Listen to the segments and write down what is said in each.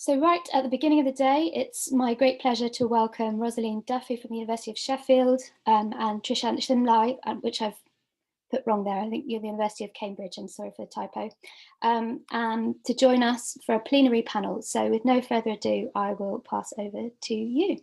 So right at the beginning of the day, it's my great pleasure to welcome Rosaleen Duffy from the University of Sheffield and Trishan Simli, which I've put wrong there. I think you're the University of Cambridge, and sorry for the typo, and to join us for a plenary panel. So with no further ado, I will pass over to you.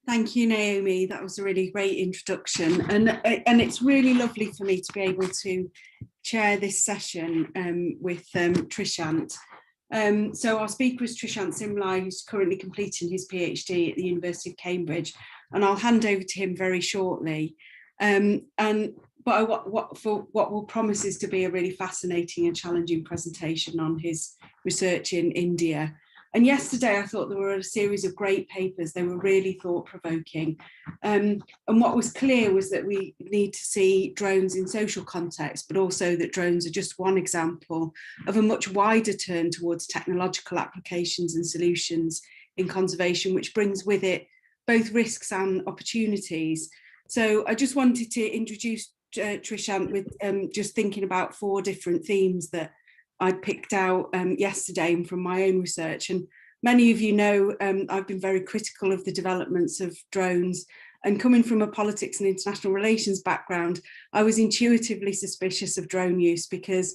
Thank you, Naomi. That was a really great introduction. And it's really lovely for me to be able to chair this session with Trishant. So our speaker is Trishan Simli, who's currently completing his PhD at the University of Cambridge, and I'll hand over to him very shortly. But what will promise is to be a really fascinating and challenging presentation on his research in India. And yesterday, I thought there were a series of great papers. They were really thought-provoking. And what was clear was that we need to see drones in social context, but also that drones are just one example of a much wider turn towards technological applications and solutions in conservation, which brings with it both risks and opportunities. So I just wanted to introduce Trishant with just thinking about 4 different themes that I picked out yesterday and from my own research. And many of you know I've been very critical of the developments of drones, and coming from a politics and international relations background, I was intuitively suspicious of drone use because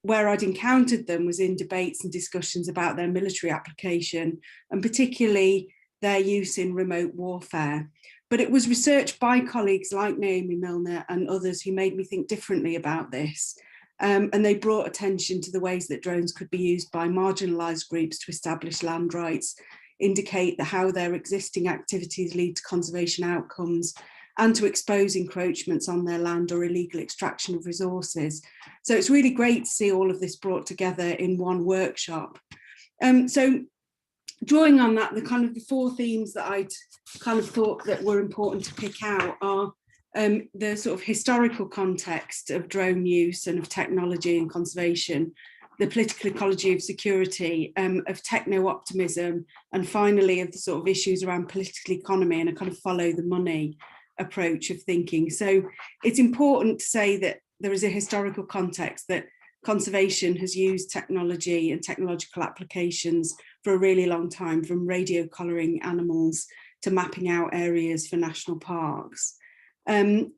where I'd encountered them was in debates and discussions about their military application, and particularly their use in remote warfare. But it was research by colleagues like Naomi Milner and others who made me think differently about this. And they brought attention to the ways that drones could be used by marginalised groups to establish land rights, indicate how their existing activities lead to conservation outcomes, and to expose encroachments on their land or illegal extraction of resources. So it's really great to see all of this brought together in one workshop. So drawing on that, the 4 themes that I'd kind of thought that were important to pick out are the sort of historical context of drone use and of technology and conservation, the political ecology of security, of techno optimism, and finally of the sort of issues around political economy and a kind of follow the money approach of thinking. So it's important to say that there is a historical context, that conservation has used technology and technological applications for a really long time, from radio collaring animals to mapping out areas for national parks. And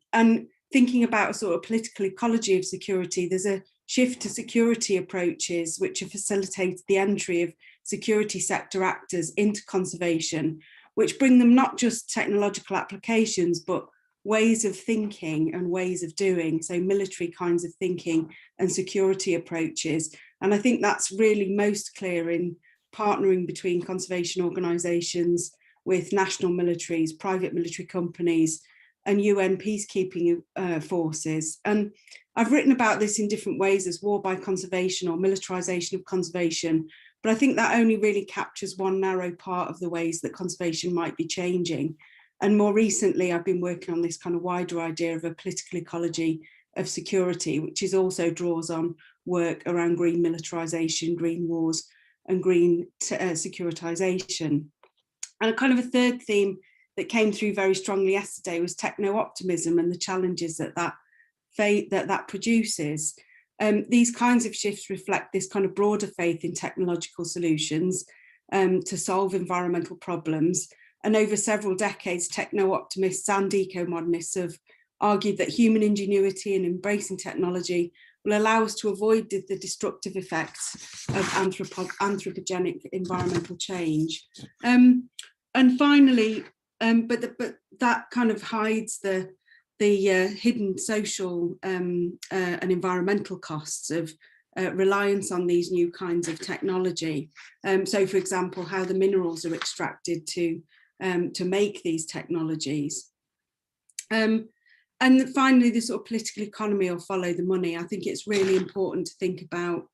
thinking about a sort of political ecology of security, there's a shift to security approaches which have facilitated the entry of security sector actors into conservation, which bring them not just technological applications, but ways of thinking and ways of doing, so military kinds of thinking and security approaches. And I think that's really most clear in partnering between conservation organisations with national militaries, private military companies, and UN peacekeeping forces. And I've written about this in different ways as war by conservation or militarisation of conservation, but I think that only really captures one narrow part of the ways that conservation might be changing. And more recently, I've been working on this kind of wider idea of a political ecology of security, which is also draws on work around green militarisation, green wars, and green securitisation. And a kind of a third theme that came through very strongly yesterday was techno optimism and the challenges that produces. These kinds of shifts reflect this kind of broader faith in technological solutions to solve environmental problems. And over several decades, techno optimists and eco-modernists have argued that human ingenuity and embracing technology will allow us to avoid the destructive effects of anthropogenic environmental change. And finally, but that kind of hides the hidden social and environmental costs of reliance on these new kinds of technology. So, for example, how the minerals are extracted to make these technologies. And finally, the sort of political economy or follow the money. I think it's really important to think about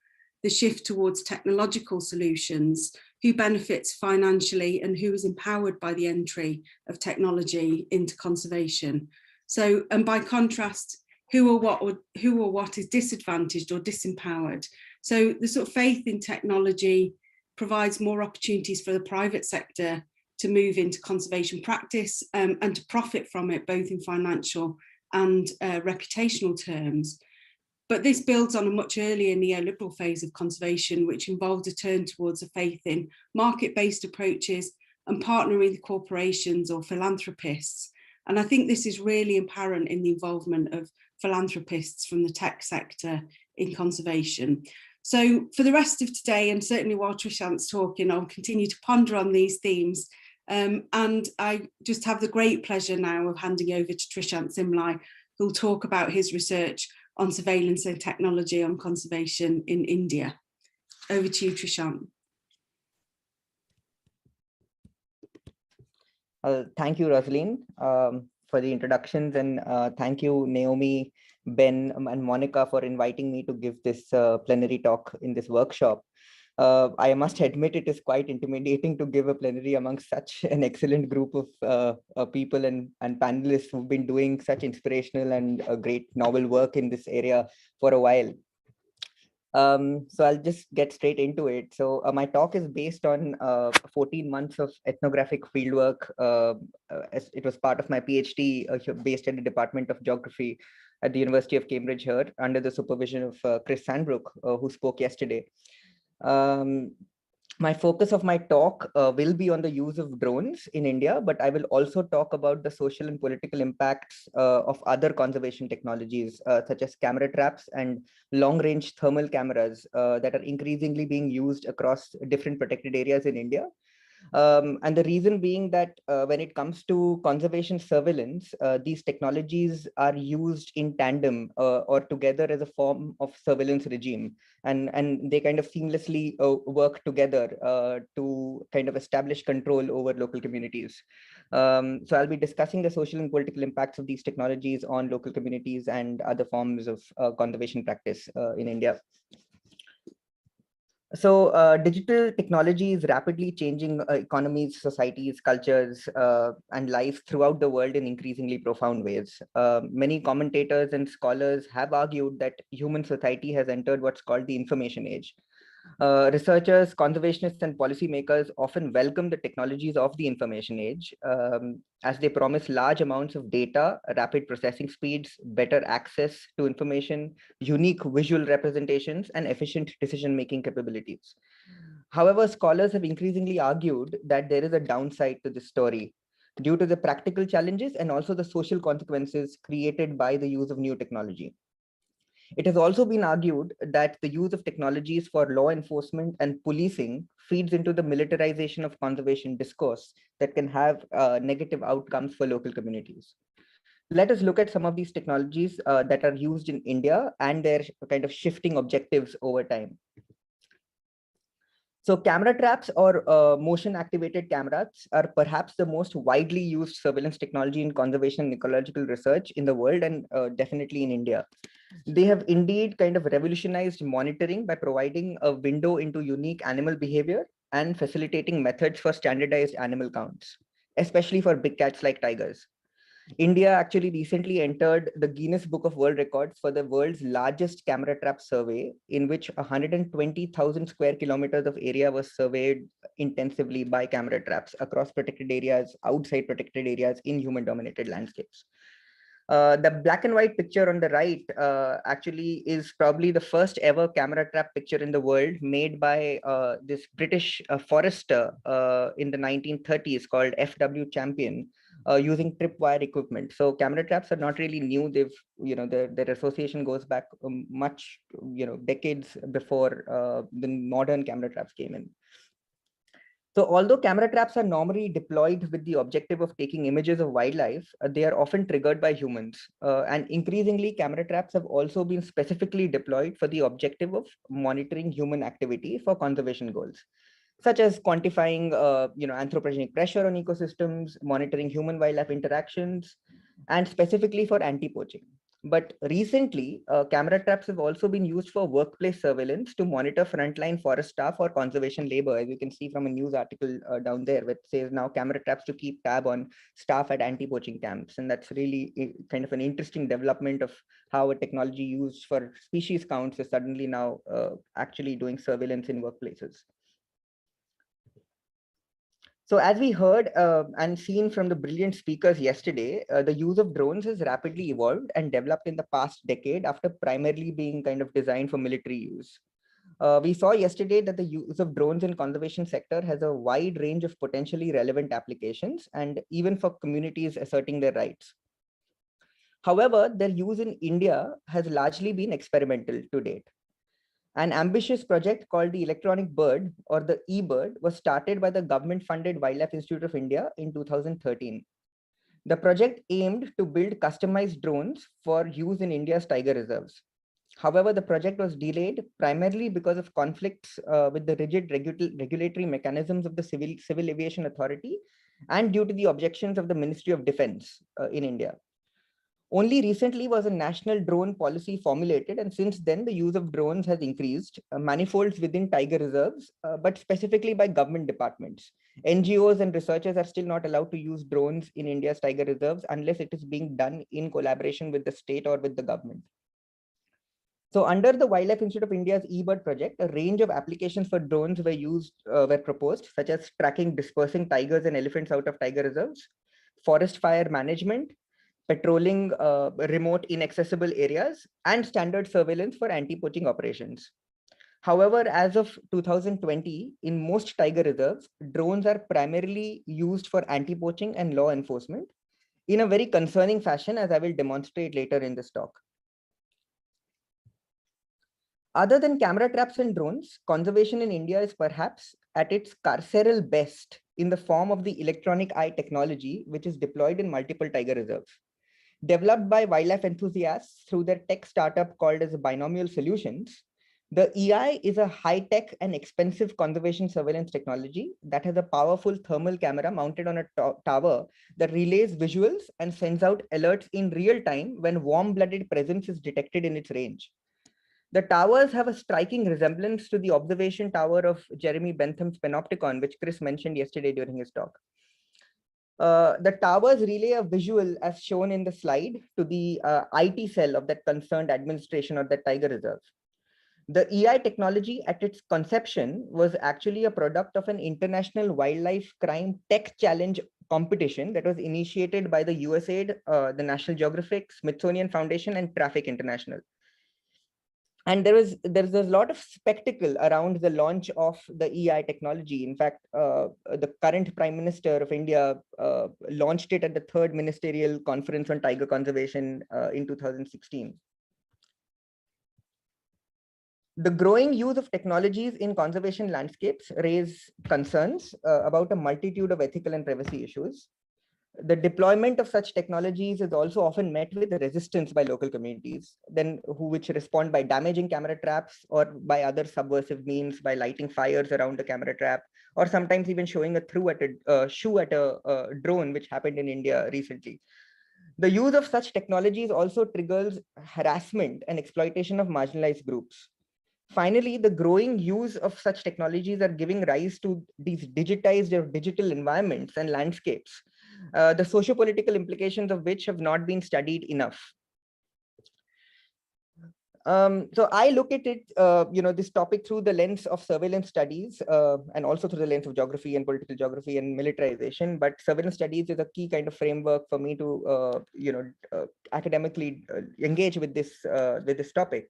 the shift towards technological solutions, who benefits financially and who is empowered by the entry of technology into conservation. So, and by contrast, who or what is disadvantaged or disempowered. So the sort of faith in technology provides more opportunities for the private sector to move into conservation practice and to profit from it, both in financial and reputational terms. But this builds on a much earlier neoliberal phase of conservation, which involved a turn towards a faith in market-based approaches and partnering with corporations or philanthropists. And I think this is really apparent in the involvement of philanthropists from the tech sector in conservation. So for the rest of today, and certainly while Trishant's talking, I'll continue to ponder on these themes. And I just have the great pleasure now of handing over to Trishan Simli, who'll talk about his research on surveillance and technology on conservation in India. Over to you, Trishant. Thank you, Rosaleen, for the introductions, and thank you, Naomi, Ben, and Monica for inviting me to give this plenary talk in this workshop. I must admit it is quite intimidating to give a plenary amongst such an excellent group of people and panelists who've been doing such inspirational and great novel work in this area for a while. So I'll just get straight into it. So my talk is based on 14 months of ethnographic fieldwork. It was part of my PhD based at the Department of Geography at the University of Cambridge here, under the supervision of Chris Sandbrook, who spoke yesterday. My focus of my talk will be on the use of drones in India, but I will also talk about the social and political impacts of other conservation technologies, such as camera traps and long-range thermal cameras that are increasingly being used across different protected areas in India. And the reason being that when it comes to conservation surveillance, these technologies are used in tandem or together as a form of surveillance regime. And they kind of seamlessly work together to kind of establish control over local communities. So I'll be discussing the social and political impacts of these technologies on local communities and other forms of conservation practice in India. So digital technology is rapidly changing economies, societies, cultures, and life throughout the world in increasingly profound ways. Many commentators and scholars have argued that human society has entered what's called the information age. Researchers, conservationists, and policymakers often welcome the technologies of the information age as they promise large amounts of data, rapid processing speeds, better access to information, unique visual representations, and efficient decision-making capabilities. However, scholars have increasingly argued that there is a downside to this story due to the practical challenges and also the social consequences created by the use of new technology. It has also been argued that the use of technologies for law enforcement and policing feeds into the militarization of conservation discourse that can have negative outcomes for local communities. Let us look at some of these technologies that are used in India and their kind of shifting objectives over time. So camera traps or motion-activated cameras are perhaps the most widely used surveillance technology in conservation and ecological research in the world, and definitely in India. They have indeed kind of revolutionized monitoring by providing a window into unique animal behavior and facilitating methods for standardized animal counts, especially for big cats like tigers. India actually recently entered the Guinness Book of World Records for the world's largest camera trap survey, in which 120,000 square kilometers of area was surveyed intensively by camera traps across protected areas, outside protected areas, in human-dominated landscapes. The black and white picture on the right actually is probably the first ever camera trap picture in the world, made by this British forester in the 1930s called F.W. Champion, using tripwire equipment. So camera traps are not really new. They've, their association goes back much, decades before the modern camera traps came in. So although camera traps are normally deployed with the objective of taking images of wildlife, they are often triggered by humans. And increasingly, camera traps have also been specifically deployed for the objective of monitoring human activity for conservation goals, such as quantifying anthropogenic pressure on ecosystems, monitoring human-wildlife interactions, and specifically for anti-poaching. But recently, camera traps have also been used for workplace surveillance to monitor frontline forest staff or conservation labor, as you can see from a news article down there, which says now camera traps to keep tab on staff at anti-poaching camps. And that's really kind of an interesting development of how a technology used for species counts is suddenly now actually doing surveillance in workplaces. So as we heard and seen from the brilliant speakers yesterday, the use of drones has rapidly evolved and developed in the past decade after primarily being kind of designed for military use. We saw yesterday that the use of drones in conservation sector has a wide range of potentially relevant applications and even for communities asserting their rights. However, their use in India has largely been experimental to date. An ambitious project called the Electronic Bird, or the eBird, was started by the government-funded Wildlife Institute of India in 2013. The project aimed to build customized drones for use in India's tiger reserves. However, the project was delayed primarily because of conflicts with the rigid regulatory mechanisms of the Civil Aviation Authority and due to the objections of the Ministry of Defense in India. Only recently was a national drone policy formulated, and since then the use of drones has increased manifolds within tiger reserves, but specifically by government departments. NGOs and researchers are still not allowed to use drones in India's tiger reserves unless it is being done in collaboration with the state or with the government. So under the Wildlife Institute of India's eBird project, a range of applications for drones were proposed, such as tracking dispersing tigers and elephants out of tiger reserves, forest fire management, patrolling remote inaccessible areas, and standard surveillance for anti-poaching operations. However, as of 2020, in most tiger reserves, drones are primarily used for anti-poaching and law enforcement in a very concerning fashion, as I will demonstrate later in this talk. Other than camera traps and drones, conservation in India is perhaps at its carceral best in the form of the electronic eye technology, which is deployed in multiple tiger reserves. Developed by wildlife enthusiasts through their tech startup called as Binomial Solutions, the EI is a high-tech and expensive conservation surveillance technology that has a powerful thermal camera mounted on a tower that relays visuals and sends out alerts in real time when warm-blooded presence is detected in its range. The towers have a striking resemblance to the observation tower of Jeremy Bentham's Panopticon, which Chris mentioned yesterday during his talk. The towers relay a visual as shown in the slide to the IT cell of that concerned administration or that tiger reserve. The EI technology at its conception was actually a product of an international wildlife crime tech challenge competition that was initiated by the USAID, the National Geographic, Smithsonian Foundation, and Traffic International. And there's a lot of spectacle around the launch of the EI technology. In fact, the current Prime Minister of India launched it at the 3rd Ministerial Conference on Tiger Conservation in 2016. The growing use of technologies in conservation landscapes raise concerns about a multitude of ethical and privacy issues. The deployment of such technologies is also often met with resistance by local communities, which respond by damaging camera traps or by other subversive means, by lighting fires around the camera trap, or sometimes even showing a shoe at a drone, which happened in India recently. The use of such technologies also triggers harassment and exploitation of marginalized groups. Finally, the growing use of such technologies are giving rise to these digitized or digital environments and landscapes, the socio-political implications of which have not been studied enough. So I look at it, this topic through the lens of surveillance studies and also through the lens of geography and political geography and militarization. But surveillance studies is a key kind of framework for me to, academically engage with this topic.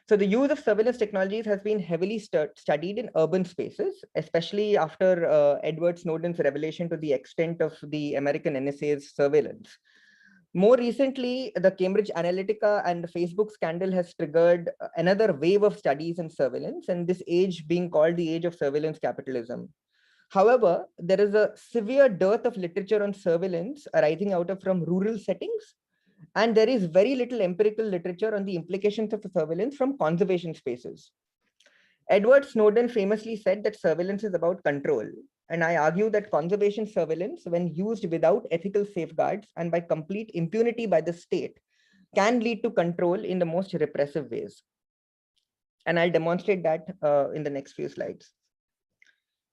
So the use of surveillance technologies has been heavily studied in urban spaces, especially after Edward Snowden's revelation to the extent of the American NSA's surveillance. More recently, the Cambridge Analytica and Facebook scandal has triggered another wave of studies in surveillance, and this age being called the age of surveillance capitalism. However, there is a severe dearth of literature on surveillance arising out of from rural settings, and there is very little empirical literature on the implications of surveillance from conservation spaces. Edward Snowden famously said that surveillance is about control. And I argue that conservation surveillance, when used without ethical safeguards and by complete impunity by the state, can lead to control in the most repressive ways. And I'll demonstrate that in the next few slides.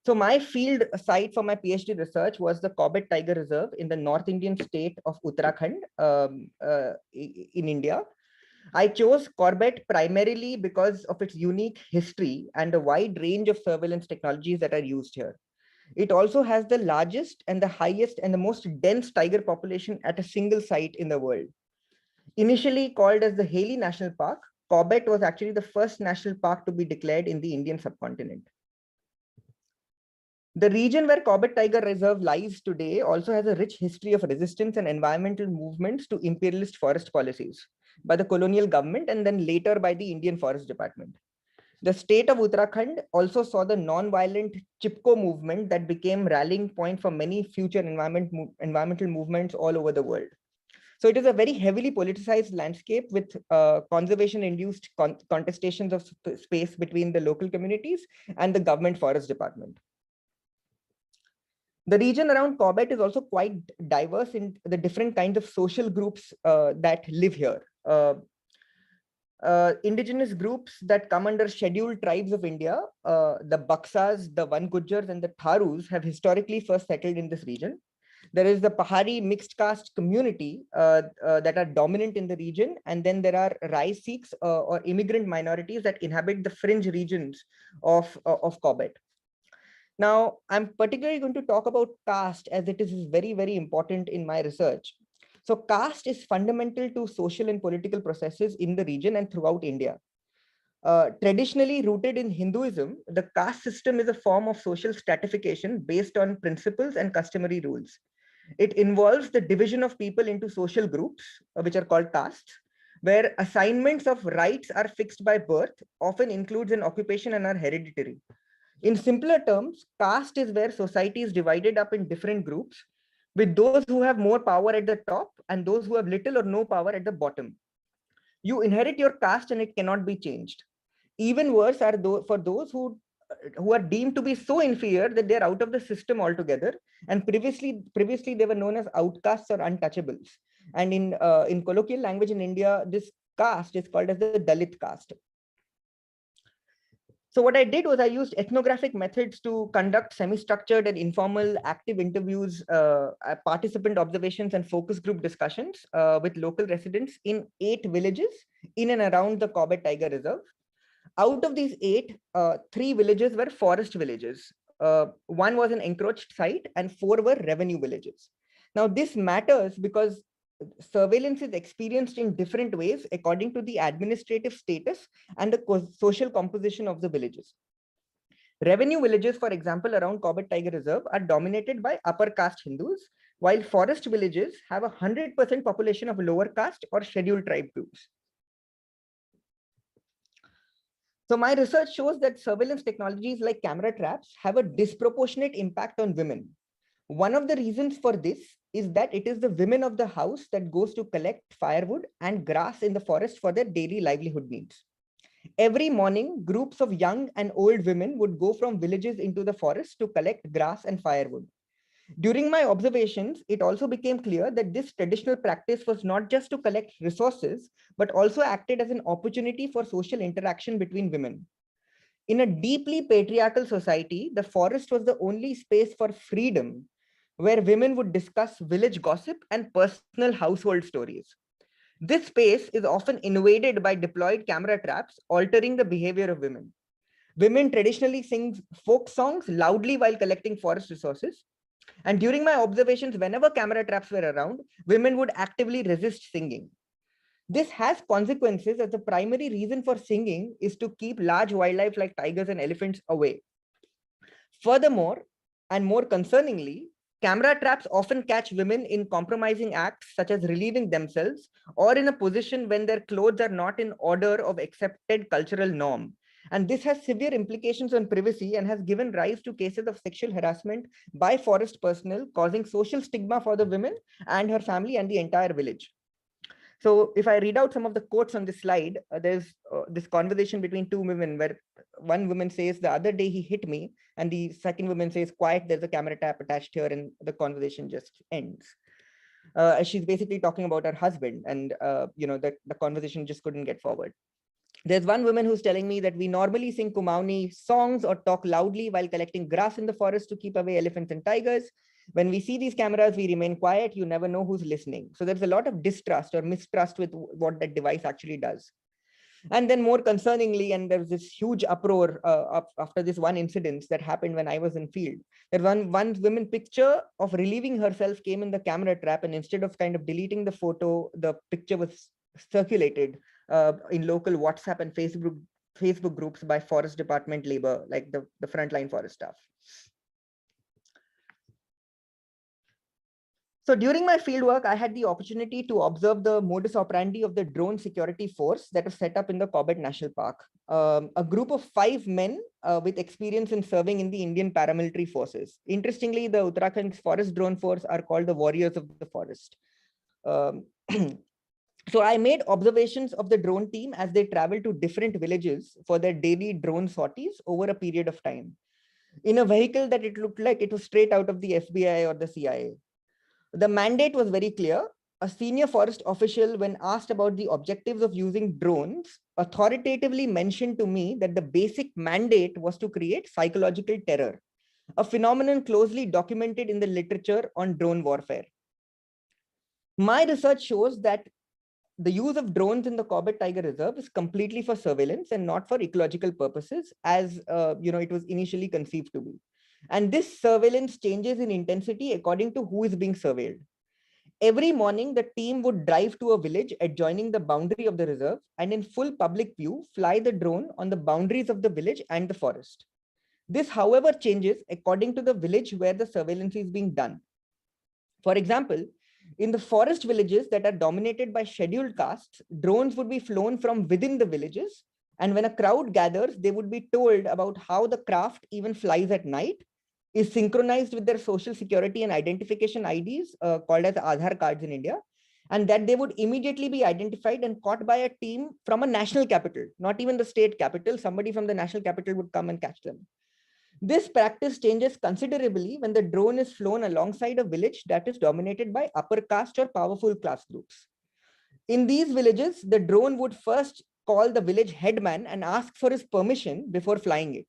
So my field site for my PhD research was the Corbett Tiger Reserve in the North Indian state of Uttarakhand in India. I chose Corbett primarily because of its unique history and a wide range of surveillance technologies that are used here. It also has the largest and the highest and the most dense tiger population at a single site in the world. Initially called as the Haley National Park, Corbett was actually the first national park to be declared in the Indian subcontinent. The region where Corbett Tiger Reserve lies today also has a rich history of resistance and environmental movements to imperialist forest policies by the colonial government and then later by the Indian Forest Department. The state of Uttarakhand also saw the non-violent Chipko movement that became rallying point for many future environmental movements all over the world. So it is a very heavily politicized landscape with conservation-induced contestations of space between the local communities and the government forest department. The region around Corbett is also quite diverse in the different kinds of social groups that live here. Indigenous groups that come under scheduled tribes of India, the Baksas, the Van Gujars, and the Tharus have historically first settled in this region. There is the Pahari mixed caste community that are dominant in the region. And then there are Rai Sikhs or immigrant minorities that inhabit the fringe regions of Corbett. Now, I'm particularly going to talk about caste as it is very, very important in my research. So caste is fundamental to social and political processes in the region and throughout India. Traditionally rooted in Hinduism, the caste system is a form of social stratification based on principles and customary rules. It involves the division of people into social groups, which are called castes, where assignments of rights are fixed by birth, often includes an occupation and are hereditary. In simpler terms, caste is where society is divided up in different groups, with those who have more power at the top and those who have little or no power at the bottom. You inherit your caste and it cannot be changed. Even worse are for those who are deemed to be so inferior that they're out of the system altogether. And previously they were known as outcasts or untouchables. And in colloquial language in India, this caste is called as the Dalit caste. So what I did was I used ethnographic methods to conduct semi-structured and informal active interviews, participant observations and focus group discussions with local residents in 8 villages in and around the Corbett Tiger Reserve. Out of these 8, 3 villages were forest villages. 1 was an encroached site and 4 were revenue villages. Now this matters because surveillance is experienced in different ways according to the administrative status and the social composition of the villages. Revenue villages, for example, around Corbett Tiger Reserve are dominated by upper caste Hindus, while forest villages have 100% population of lower caste or scheduled tribe groups. So my research shows that surveillance technologies like camera traps have a disproportionate impact on women. One of the reasons for this is that it is the women of the house that goes to collect firewood and grass in the forest for their daily livelihood needs. Every morning, groups of young and old women would go from villages into the forest to collect grass and firewood. During my observations, it also became clear that this traditional practice was not just to collect resources, but also acted as an opportunity for social interaction between women. In a deeply patriarchal society, the forest was the only space for freedom where women would discuss village gossip and personal household stories. This space is often invaded by deployed camera traps, altering the behavior of women. Women traditionally sing folk songs loudly while collecting forest resources. And during my observations, whenever camera traps were around, women would actively resist singing. This has consequences as the primary reason for singing is to keep large wildlife like tigers and elephants away. Furthermore, and more concerningly, camera traps often catch women in compromising acts such as relieving themselves or in a position when their clothes are not in order of accepted cultural norm. And this has severe implications on privacy and has given rise to cases of sexual harassment by forest personnel, causing social stigma for the women and her family and the entire village. So if I read out some of the quotes on this slide, there's this conversation between 2 women where one woman says, "The other day he hit me," and the second woman says, "Quiet, there's a camera tap attached here," and the conversation just ends. She's basically talking about her husband, and that the conversation just couldn't get forward. There's one woman who's telling me that we normally sing Kumaoni songs or talk loudly while collecting grass in the forest to keep away elephants and tigers. When we see these cameras, we remain quiet. You never know who's listening. So there's a lot of distrust or mistrust with what that device actually does. And then more concerningly, and there was this huge uproar after this one incident that happened when I was in field. That one woman picture of relieving herself came in the camera trap, and instead of kind of deleting the photo, the picture was circulated in local WhatsApp and Facebook groups by Forest Department labor, like the frontline forest staff. So during my fieldwork, I had the opportunity to observe the modus operandi of the drone security force that was set up in the Corbett National Park. A group of 5 men with experience in serving in the Indian paramilitary forces. Interestingly, the Uttarakhand Forest Drone Force are called the Warriors of the Forest. So I made observations of the drone team as they traveled to different villages for their daily drone sorties over a period of time, in a vehicle that it looked like it was straight out of the FBI or the CIA. The mandate was very clear. A senior forest official, when asked about the objectives of using drones, authoritatively mentioned to me that the basic mandate was to create psychological terror, a phenomenon closely documented in the literature on drone warfare. My research shows that the use of drones in the Corbett Tiger Reserve is completely for surveillance and not for ecological purposes, as it was initially conceived to be. And this surveillance changes in intensity according to who is being surveilled. Every morning, the team would drive to a village adjoining the boundary of the reserve and in full public view, fly the drone on the boundaries of the village and the forest. This, however, changes according to the village where the surveillance is being done. For example, in the forest villages that are dominated by scheduled castes, drones would be flown from within the villages. And when a crowd gathers, they would be told about how the craft even flies at night, is synchronized with their social security and identification IDs called as Aadhaar cards in India, and that they would immediately be identified and caught by a team from a national capital, not even the state capital. Somebody from the national capital would come and catch them. This practice changes considerably when the drone is flown alongside a village that is dominated by upper caste or powerful class groups. In these villages, the drone would first call the village headman and ask for his permission before flying it.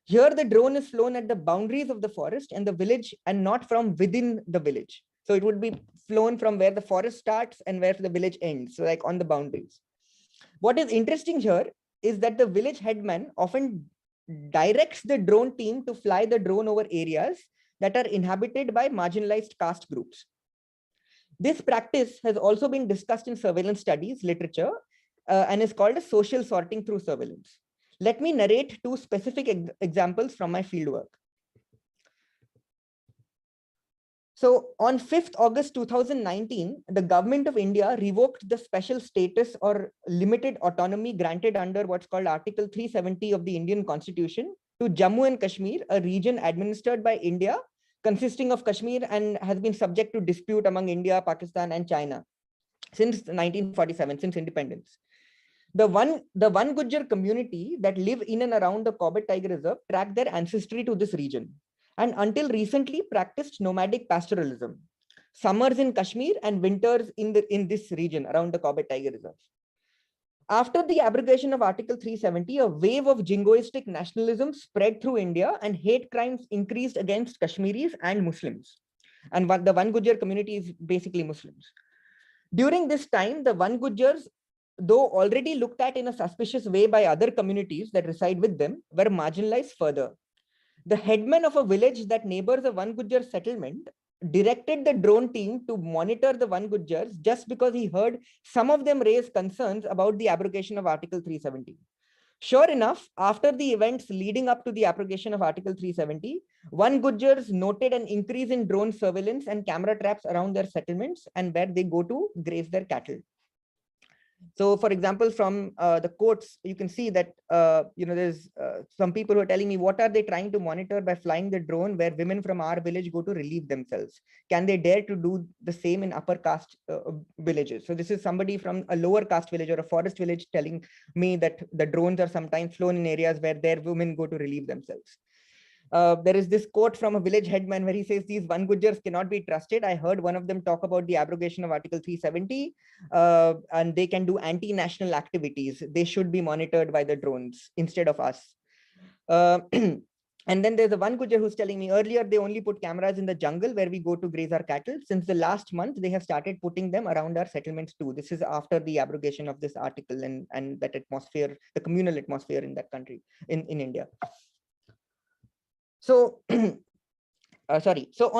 Here, the drone is flown at the boundaries of the forest and the village and not from within the village. So it would be flown from where the forest starts and where the village ends, so like on the boundaries. What is interesting here is that the village headman often directs the drone team to fly the drone over areas that are inhabited by marginalized caste groups. This practice has also been discussed in surveillance studies literature and is called a social sorting through surveillance. Let me narrate 2 specific examples from my fieldwork. So on 5th August 2019, the government of India revoked the special status or limited autonomy granted under what's called Article 370 of the Indian Constitution to Jammu and Kashmir, a region administered by India, consisting of Kashmir and has been subject to dispute among India, Pakistan, and China since 1947, since independence. The one Gujjar community that live in and around the Corbett Tiger Reserve track their ancestry to this region, and until recently practiced nomadic pastoralism, summers in Kashmir and winters in this region around the Corbett Tiger Reserve. After the abrogation of Article 370, a wave of jingoistic nationalism spread through India and hate crimes increased against Kashmiris and Muslims. And the One Gujjar community is basically Muslims. During this time, the One Gujjars, though already looked at in a suspicious way by other communities that reside with them, were marginalized further. The headman of a village that neighbors a One Gujjar settlement directed the drone team to monitor the One Gujjars just because he heard some of them raise concerns about the abrogation of Article 370. Sure enough, after the events leading up to the abrogation of Article 370, One Gujjars noted an increase in drone surveillance and camera traps around their settlements and where they go to graze their cattle. So, for example, from the quotes, you can see that, there's some people who are telling me, what are they trying to monitor by flying the drone where women from our village go to relieve themselves? Can they dare to do the same in upper caste villages? So this is somebody from a lower caste village or a forest village telling me that the drones are sometimes flown in areas where their women go to relieve themselves. There is this quote from a village headman where he says, these One Gujjars cannot be trusted. I heard one of them talk about the abrogation of Article 370 and they can do anti-national activities. They should be monitored by the drones instead of us. And then there's a one Gujar who's telling me earlier, they only put cameras in the jungle where we go to graze our cattle. Since the last month, they have started putting them around our settlements too. This is after the abrogation of this article and that atmosphere, the communal atmosphere in that country, in India. So, sorry. So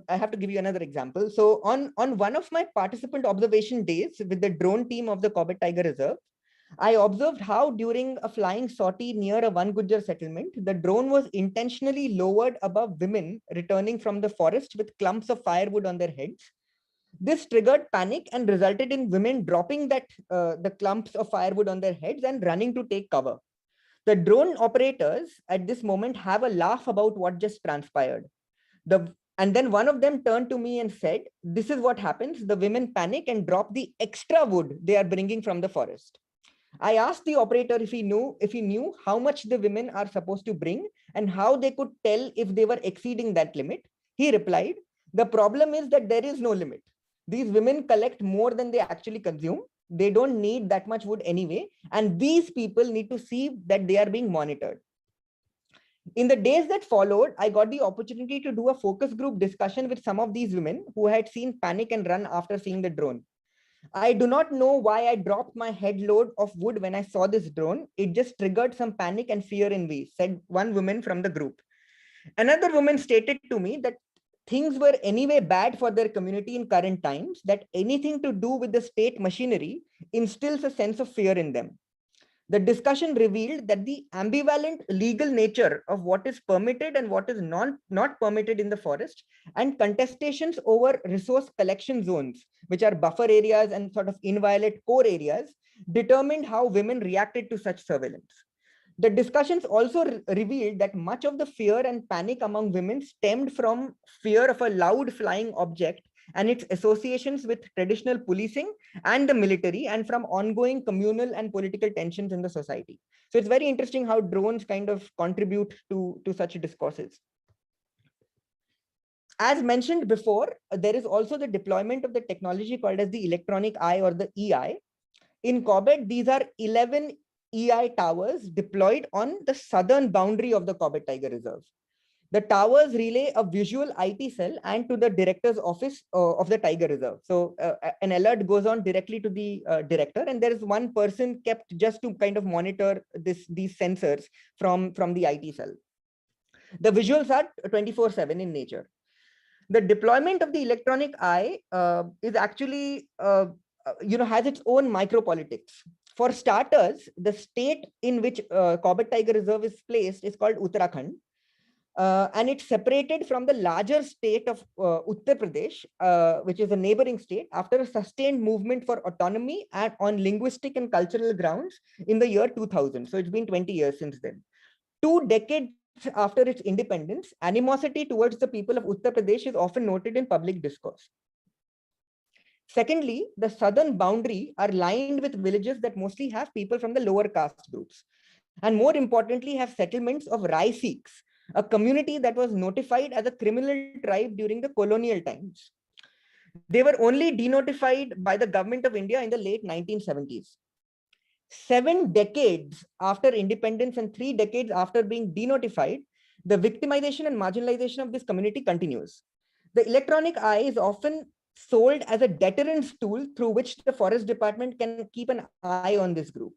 I have to give you another example. So on one of my participant observation days with the drone team of the Corbett Tiger Reserve, I observed how during a flying sortie near a One Gujar settlement, the drone was intentionally lowered above women returning from the forest with clumps of firewood on their heads. This triggered panic and resulted in women dropping the clumps of firewood on their heads and running to take cover. The drone operators at this moment have a laugh about what just transpired. And then one of them turned to me and said, "This is what happens. The women panic and drop the extra wood they are bringing from the forest." I asked the operator if he knew how much the women are supposed to bring and how they could tell if they were exceeding that limit. He replied, "The problem is that there is no limit. These women collect more than they actually consume. They don't need that much wood anyway. And these people need to see that they are being monitored." In the days that followed, I got the opportunity to do a focus group discussion with some of these women who had seen panic and run after seeing the drone. "I do not know why I dropped my head load of wood when I saw this drone. It just triggered some panic and fear in me," said one woman from the group. Another woman stated to me that things were anyway bad for their community in current times, that anything to do with the state machinery instills a sense of fear in them. The discussion revealed that the ambivalent legal nature of what is permitted and what is not permitted in the forest, and contestations over resource collection zones, which are buffer areas and sort of inviolate core areas, determined how women reacted to such surveillance. The discussions also revealed that much of the fear and panic among women stemmed from fear of a loud flying object and its associations with traditional policing and the military, and from ongoing communal and political tensions in the society. So it's very interesting how drones kind of contribute to such discourses. As mentioned before, there is also the deployment of the technology called as the electronic eye, or the EI. In Corbett, these are 11 EI towers deployed on the southern boundary of the Corbett Tiger Reserve. The towers relay a visual IT cell and to the director's office of the Tiger Reserve. So an alert goes on directly to the director, and there is one person kept just to kind of monitor these sensors from the IT cell. The visuals are 24/7 in nature. The deployment of the electronic eye is actually, has its own micropolitics. For starters, the state in which Corbett Tiger Reserve is placed is called Uttarakhand. And it's separated from the larger state of Uttar Pradesh, which is a neighboring state, after a sustained movement for autonomy and on linguistic and cultural grounds in the year 2000. So it's been 20 years since then. 2 decades after its independence, animosity towards the people of Uttar Pradesh is often noted in public discourse. Secondly, the southern boundary are lined with villages that mostly have people from the lower caste groups, and more importantly have settlements of Rai Sikhs, a community that was notified as a criminal tribe during the colonial times. They were only denotified by the government of India in the late 1970s. 7 decades after independence and 3 decades after being denotified, the victimization and marginalization of this community continues. The electronic eye is often sold as a deterrence tool through which the forest department can keep an eye on this group.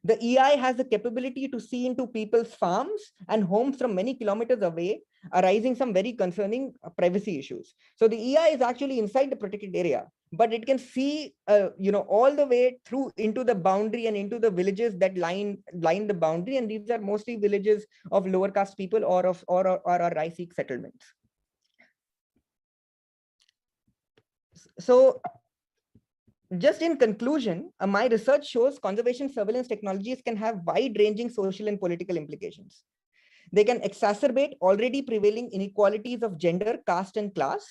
The EI has the capability to see into people's farms and homes from many kilometers away, arising some very concerning privacy issues. So the EI is actually inside the protected area, but it can see, all the way through into the boundary and into the villages that line the boundary. And these are mostly villages of lower caste people or Rai Sikh settlements. So, just in conclusion, my research shows conservation surveillance technologies can have wide-ranging social and political implications. They can exacerbate already prevailing inequalities of gender, caste, and class.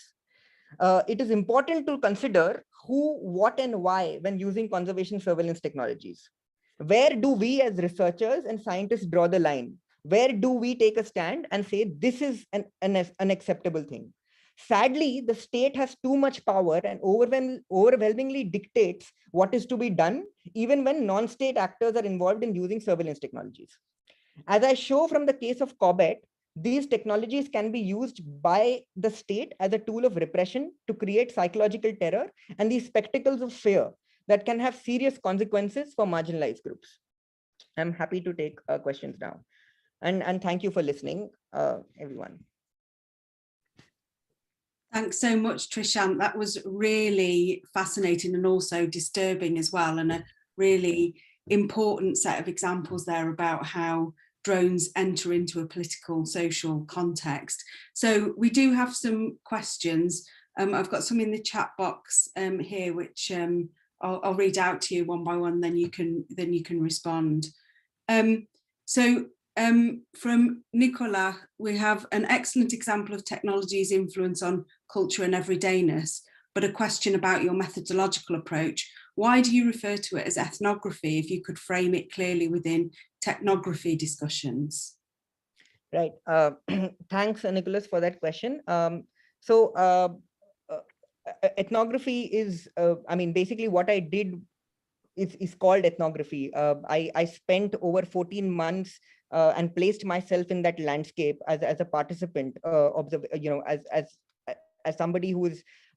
It is important to consider who, what, and why when using conservation surveillance technologies. Where do we as researchers and scientists draw the line? Where do we take a stand and say this is an unacceptable thing? Sadly, the state has too much power and overwhelmingly dictates what is to be done, even when non-state actors are involved in using surveillance technologies. As I show from the case of Corbett, These technologies can be used by the state as a tool of repression to create psychological terror and these spectacles of fear that can have serious consequences for marginalized groups. I'm happy to take questions now. And thank you for listening, everyone. Thanks so much, Trishant. That was really fascinating and also disturbing as well, and a really important set of examples there about how drones enter into a political, social context. So we do have some questions. I've got some in the chat box here, which I'll read out to you one by one, then you can respond. From Nicola, we have an excellent example of technology's influence on culture and everydayness, but a question about your methodological approach. Why do you refer to it as ethnography if you could frame it clearly within technography discussions? Right. Thanks, Nicholas, for that question. Ethnography is, basically what I did is called ethnography. I spent over 14 months and placed myself in that landscape as a participant, as somebody who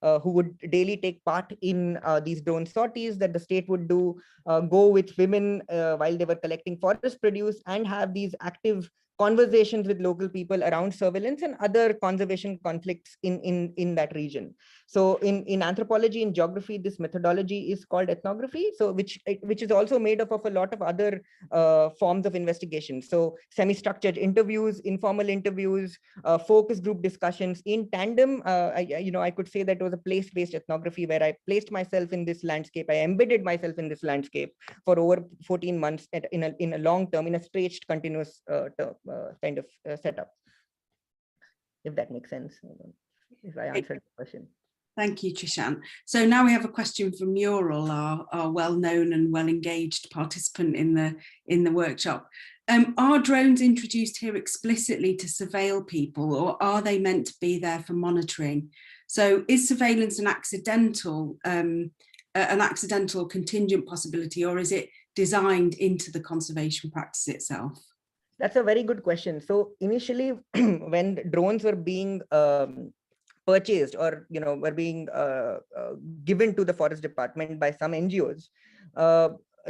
would daily take part in these drone sorties that the state would do, go with women while they were collecting forest produce, and have these active conversations with local people around surveillance and other conservation conflicts in that region. So in anthropology and geography, this methodology is called ethnography, so which is also made up of a lot of other forms of investigation. So semi-structured interviews, informal interviews, focus group discussions in tandem. I could say that it was a place-based ethnography where I placed myself in this landscape. I embedded myself in this landscape for over 14 months in a long term, in a stretched, continuous kind of setup. If that makes sense, if I answered the question. Thank you, Trishant. So now we have a question from Muriel, our well-known and well-engaged participant in the workshop. Are drones introduced here explicitly to surveil people, or are they meant to be there for monitoring? So is surveillance an accidental contingent possibility, or is it designed into the conservation practice itself? That's a very good question. So initially, when drones were being purchased or were being given to the forest department by some NGOs,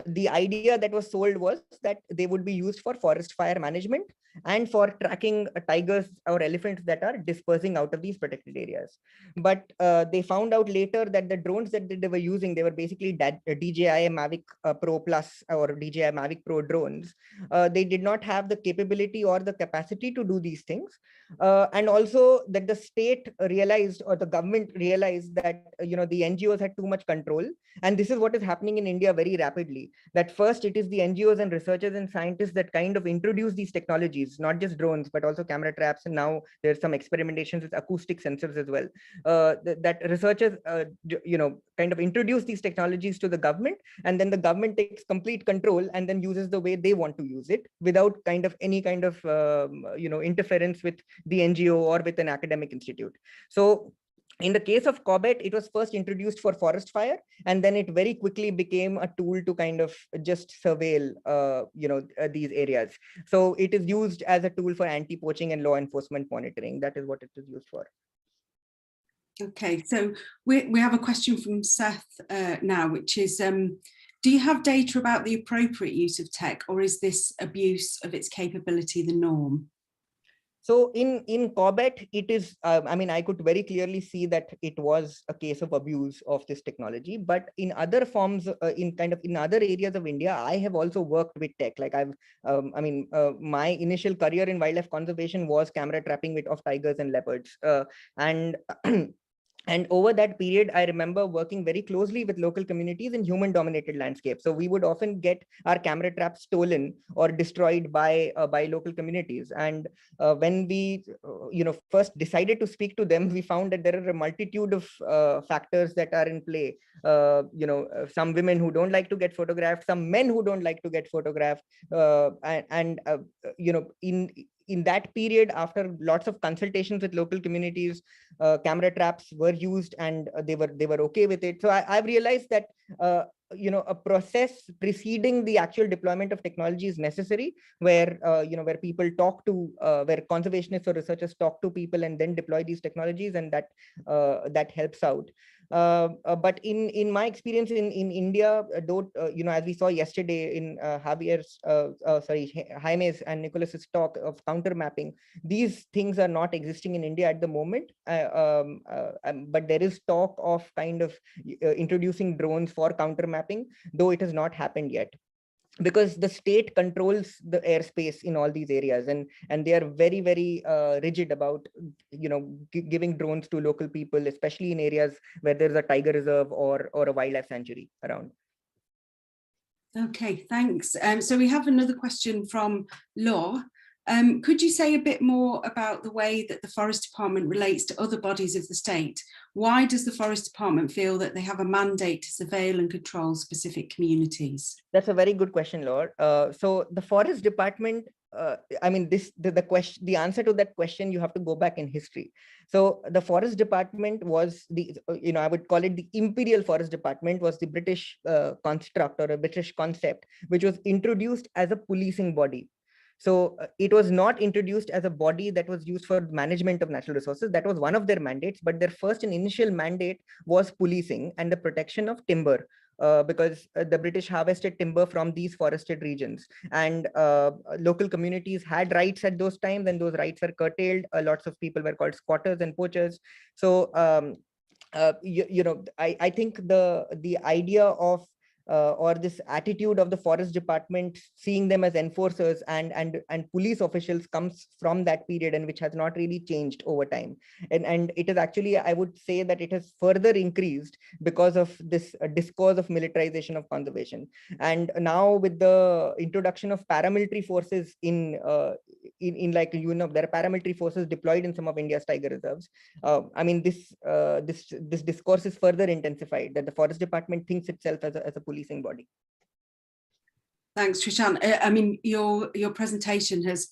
the idea that was sold was that they would be used for forest fire management and for tracking tigers or elephants that are dispersing out of these protected areas. But they found out later that the drones that they were using, they were basically DJI Mavic Pro Plus or DJI Mavic Pro drones. They did not have the capability or the capacity to do these things. And also that the state realized, or the government realized, that the NGOs had too much control. And this is what is happening in India very rapidly, that first it is the NGOs and researchers and scientists that kind of introduce these technologies, not just drones, but also camera traps. And now there's some experimentations with acoustic sensors as well. That researchers, kind of introduce these technologies to the government, and then the government takes complete control and then uses the way they want to use it without any kind of interference with the NGO or with an academic institute. So in the case of Corbett, it was first introduced for forest fire, and then it very quickly became a tool to kind of just surveil, these areas. So it is used as a tool for anti-poaching and law enforcement monitoring. That is what it is used for. Okay, so we have a question from Seth now, which is, do you have data about the appropriate use of tech, or is this abuse of its capability the norm? So in Corbett, it is, I could very clearly see that it was a case of abuse of this technology, but in other forms, in other areas of India, I have also worked with tech. Like my initial career in wildlife conservation was camera trapping of tigers and leopards. And over that period, I remember working very closely with local communities in human-dominated landscapes. So we would often get our camera traps stolen or destroyed by local communities. And when we, first decided to speak to them, we found that there are a multitude of factors that are in play. Some women who don't like to get photographed, some men who don't like to get photographed, in that period, after lots of consultations with local communities, camera traps were used, and they were okay with it. So I've realized that a process preceding the actual deployment of technology is necessary, where where people talk to where conservationists or researchers talk to people and then deploy these technologies, and that helps out. But in my experience in India, though, as we saw yesterday in Jaime's and Nicholas's talk of counter mapping, these things are not existing in India at the moment. But there is talk of kind of introducing drones for counter mapping, though it has not happened yet, because the state controls the airspace in all these areas, and they are very, very rigid about giving drones to local people, especially in areas where there's a tiger reserve or a wildlife sanctuary around. Okay, thanks. So we have another question from Law. Could you say a bit more about the way that the Forest Department relates to other bodies of the state? Why does the Forest Department feel that they have a mandate to surveil and control specific communities? That's a very good question, Laura. So the Forest Department, I mean, the answer to that question, you have to go back in history. So the Forest Department was I would call it the Imperial Forest Department, was the British construct or a British concept, which was introduced as a policing body. So it was not introduced as a body that was used for management of natural resources. That was one of their mandates, but their first and initial mandate was policing and the protection of timber, because the British harvested timber from these forested regions, and local communities had rights at those times, and those rights were curtailed. Lots of people were called squatters and poachers. So I think the idea of or this attitude of the Forest Department seeing them as enforcers and police officials comes from that period, and which has not really changed over time. And it is actually, I would say that it has further increased because of this discourse of militarization of conservation. And now with the introduction of paramilitary forces in there are paramilitary forces deployed in some of India's tiger reserves. I mean, this discourse is further intensified, that the Forest Department thinks itself as a policing body. Thanks, Trishant. I mean, your presentation has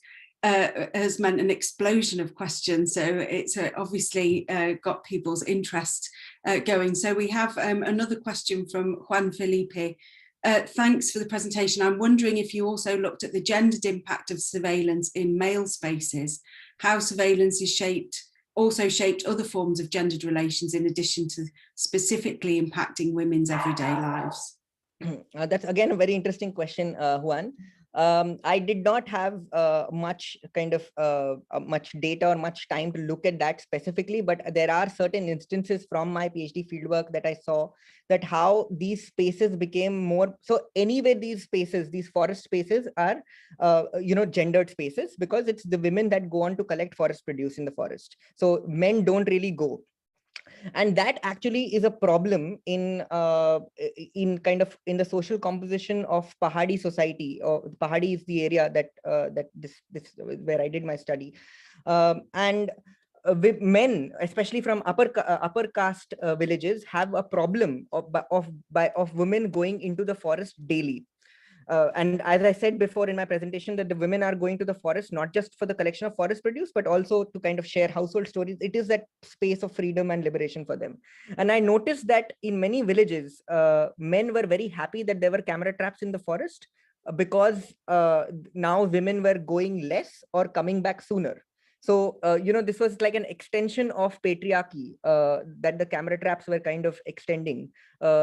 meant an explosion of questions, so it's obviously got people's interest going. So we have another question from Juan Felipe. Thanks for the presentation. I'm wondering if you also looked at the gendered impact of surveillance in male spaces, how surveillance is also shaped other forms of gendered relations in addition to specifically impacting women's everyday lives. That's again a very interesting question, Juan. I did not have much data or much time to look at that specifically, but there are certain instances from my PhD fieldwork that I saw that how these spaces became more. So anyway, these forest spaces are, gendered spaces, because it's the women that go on to collect forest produce in the forest. So men don't really go. And that actually is a problem in the social composition of Pahadi society. Or Pahadi is the area that this where I did my study, and with men, especially from upper caste villages, have a problem of women going into the forest daily. And as I said before in my presentation, that the women are going to the forest not just for the collection of forest produce, but also to kind of share household stories. It is that space of freedom and liberation for them. And I noticed that in many villages, men were very happy that there were camera traps in the forest, because now women were going less or coming back sooner. So, this was like an extension of patriarchy that the camera traps were kind of extending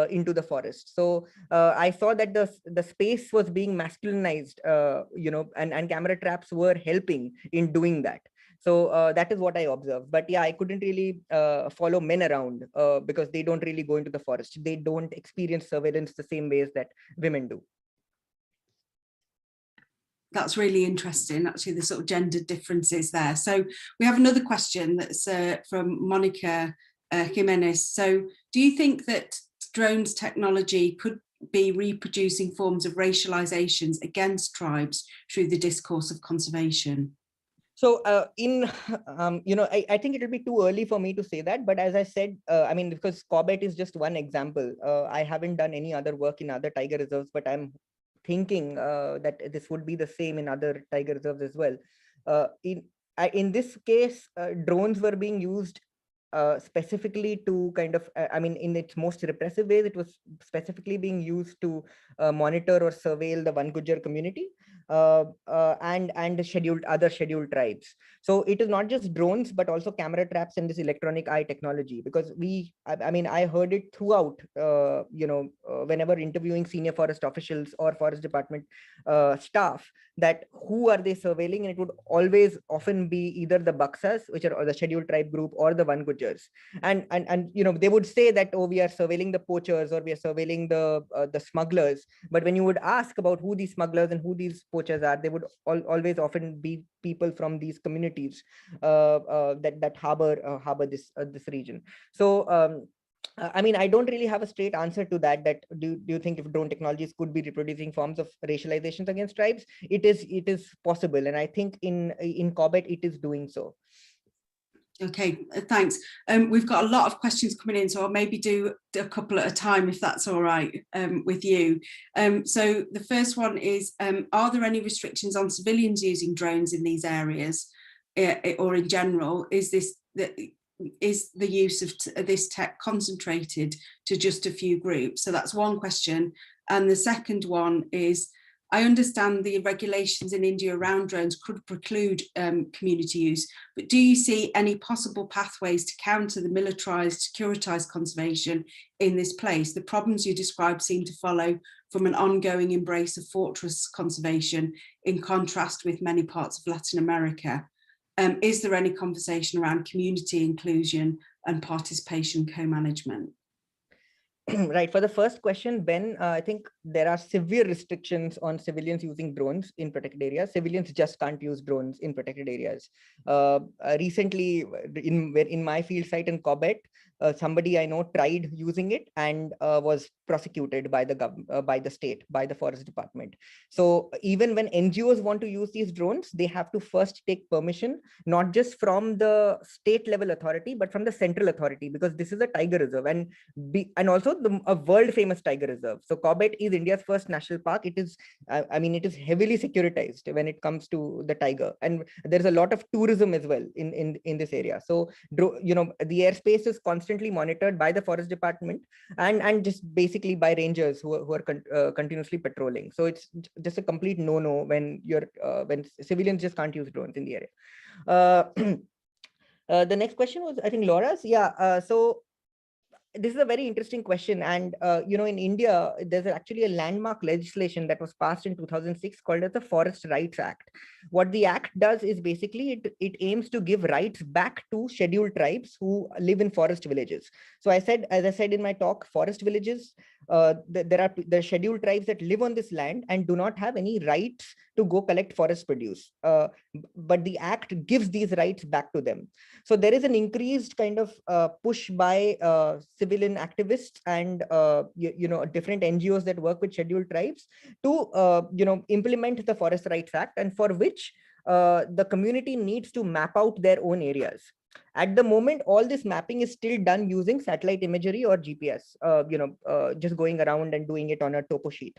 into the forest. So I saw that the space was being masculinized, and camera traps were helping in doing that. So that is what I observed. But yeah, I couldn't really follow men around because they don't really go into the forest. They don't experience surveillance the same ways that women do. That's really interesting, actually, the sort of gender differences there. So we have another question that's from Monica Jimenez. So do you think that drones technology could be reproducing forms of racializations against tribes through the discourse of conservation? So I think it will be too early for me to say that. But as I said, I mean, because Corbett is just one example. I haven't done any other work in other tiger reserves, but I'm thinking that this would be the same in other tiger reserves as well. In this case, drones were being used specifically to kind of, I mean, in its most repressive ways, it was specifically being used to monitor or surveil the One Gujar community and other scheduled tribes. So it is not just drones, but also camera traps and this electronic eye technology, because I mean, I heard it throughout, whenever interviewing senior forest officials or forest department staff, that who are they surveilling, and it would always often be either the Baksas, which are the scheduled tribe group, or the One Gujars. And they would say that, oh, we are surveilling the poachers, or we are surveilling the smugglers. But when you would ask about who these smugglers and who these poachers are, they would always often be people from these communities that harbor this region. So I mean, I don't really have a straight answer to that. Do you think if drone technologies could be reproducing forms of racializations against tribes? It is possible, and I think in Corbett it is doing so. Okay, thanks. We've got a lot of questions coming in, so I'll maybe do a couple at a time if that's all right with you. So the first one is, are there any restrictions on civilians using drones in these areas, or in general? Is the use of this tech concentrated to just a few groups? So that's one question. And the second one is, I understand the regulations in India around drones could preclude community use, but do you see any possible pathways to counter the militarized, securitized conservation in this place? The problems you describe seem to follow from an ongoing embrace of fortress conservation, in contrast with many parts of Latin America. Is there any conversation around community inclusion and participation co-management? Right. For the first question, Ben, I think there are severe restrictions on civilians using drones in protected areas. Civilians just can't use drones in protected areas. Recently, in my field site in Corbett, somebody I know tried using it and was prosecuted by the state, by the forest department. So even when NGOs want to use these drones, they have to first take permission, not just from the state level authority, but from the central authority, because this is a tiger reserve and also a world famous tiger reserve. So Corbett is India's first national park. It is, I mean, it is heavily securitized when it comes to the tiger, and there's a lot of tourism as well in this area. So the airspace is constantly monitored by the forest department and just basically by rangers who are continuously patrolling. So it's just a complete no-no when civilians just can't use drones in the area. The next question was, I think, Laura's. Yeah. So this is a very interesting question. And, in India, there's actually a landmark legislation that was passed in 2006 called as the Forest Rights Act. What the act does is basically it aims to give rights back to scheduled tribes who live in forest villages. So as I said in my talk, forest villages, there are scheduled tribes that live on this land and do not have any rights to go collect forest produce. But the act gives these rights back to them. So there is an increased kind of push by civilian activists and different NGOs that work with scheduled tribes to implement the Forest Rights Act, and for which the community needs to map out their own areas. At the moment, all this mapping is still done using satellite imagery or GPS, just going around and doing it on a topo sheet.